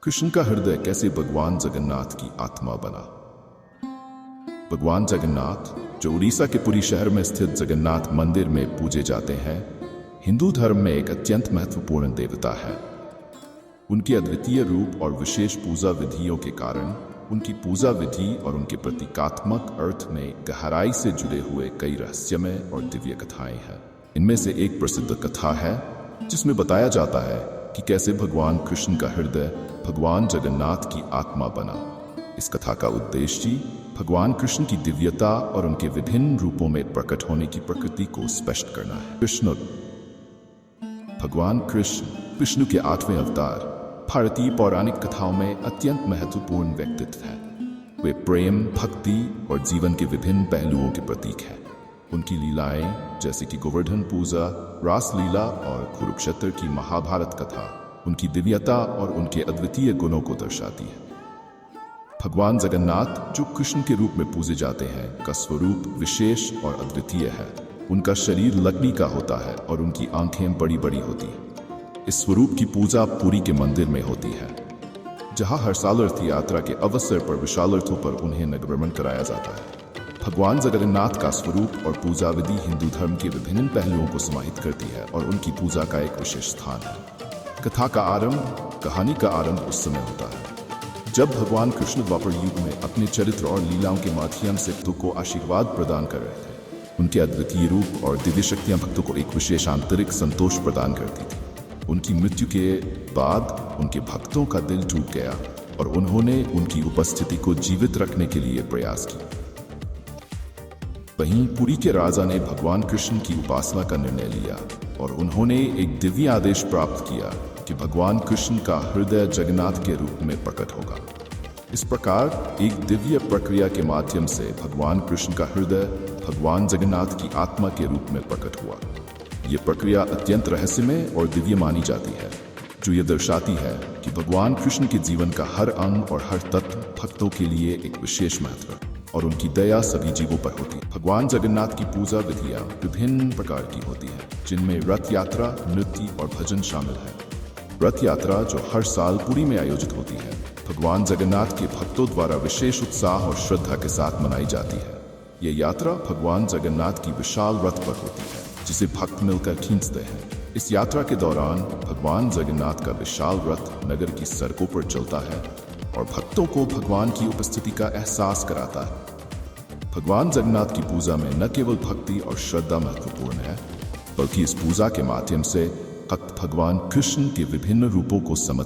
कृष्ण का हृदय कैसे भगवान जगन्नाथ की आत्मा बना। भगवान जगन्नाथ, जो उड़ीसा के पुरी शहर में स्थित जगन्नाथ मंदिर में पूजे जाते हैं, हिंदू धर्म में एक अत्यंत महत्वपूर्ण देवता है। उनके अद्वितीय रूप और विशेष पूजा विधियों के कारण उनकी पूजा विधि और उनके प्रतीकात्मक अर्थ में गहराई से जुड़े हुए कई रहस्यमय और दिव्य कथाएं हैं। इनमें से एक प्रसिद्ध कथा है जिसमें बताया जाता है कि कैसे भगवान कृष्ण का हृदय भगवान जगन्नाथ की आत्मा बना। इस कथा का उद्देश्य भगवान कृष्ण की दिव्यता और उनके विभिन्न रूपों में प्रकट होने की प्रकृति को स्पष्ट करना है। कृष्ण, भगवान कृष्ण विष्णु के 8वें अवतार, भारतीय पौराणिक कथाओं में अत्यंत महत्वपूर्ण व्यक्तित्व हैं। वे प्रेम, भक्ति और जीवन के विभिन्न पहलुओं के प्रतीक हैं। उनकी लीलाएं जैसे कि गोवर्धन पूजा, रास लीला और कुरुक्षेत्र की महाभारत कथा उनकी दिव्यता और उनके अद्वितीय गुणों को दर्शाती है। भगवान जगन्नाथ, जो कृष्ण के रूप में पूजे जाते हैं, का स्वरूप विशेष और अद्वितीय है। उनका शरीर लकड़ी का होता है और उनकी आंखें बड़ी बड़ी होती हैं। इस स्वरूप की पूजा पुरी के मंदिर में होती है, जहां हर साल रथ यात्रा के अवसर पर विशाल रथों पर उन्हें नगरभ्रमण कराया जाता है। भगवान जगन्नाथ का स्वरूप और पूजा विधि हिंदू धर्म के विभिन्न पहलुओं को समाहित करती है और उनकी पूजा का एक विशेष स्थान है। कथा का आरंभ, कहानी का आरंभ उस समय होता है जब भगवान कृष्ण द्वापर युग में अपने चरित्र और लीलाओं के माध्यम से भक्तों को आशीर्वाद प्रदान कर रहे थे। उनके अद्वितीय रूप और दिव्य शक्तियां भक्तों को एक विशेष आंतरिक संतोष प्रदान करती थी। उनकी मृत्यु के बाद उनके भक्तों का दिल टूट गया और उन्होंने उनकी उपस्थिति को जीवित रखने के लिए प्रयास किया। वहीं पुरी के राजा ने भगवान कृष्ण की उपासना का निर्णय लिया और उन्होंने एक दिव्य आदेश प्राप्त किया कि भगवान कृष्ण का हृदय जगन्नाथ के रूप में प्रकट होगा। इस प्रकार एक दिव्य प्रक्रिया के माध्यम से भगवान कृष्ण का हृदय भगवान जगन्नाथ की आत्मा के रूप में प्रकट हुआ। यह प्रक्रिया अत्यंत रहस्यमय और दिव्य मानी जाती है, जो ये दर्शाती है कि भगवान कृष्ण के जीवन का हर अंग और हर तत्व भक्तों के लिए एक विशेष महत्व और उनकी दया सभी जीवों पर होती है। भगवान जगन्नाथ की पूजा विधियां विभिन्न प्रकार की होती हैं, जिनमें रथ यात्रा, नृत्य और भजन शामिल है। रथ यात्रा, जो हर साल पुरी में आयोजित होती है, भगवान जगन्नाथ के भक्तों द्वारा विशेष उत्साह और श्रद्धा के साथ मनाई जाती है। यह यात्रा भगवान जगन्नाथ की विशाल रथ पर होती है, जिसे भक्त मिलकर खींचते हैं। इस यात्रा के दौरान भगवान जगन्नाथ का विशाल रथ नगर की सड़कों पर चलता है और भक्तों को भगवान की उपस्थिति का एहसास कराता है। भगवान जगन्नाथ की पूजा में न केवल भक्ति और श्रद्धा महत्वपूर्ण है, बल्कि इस पूजा के माध्यम से भक्त भगवान कृष्ण के विभिन्न रूपों को समझ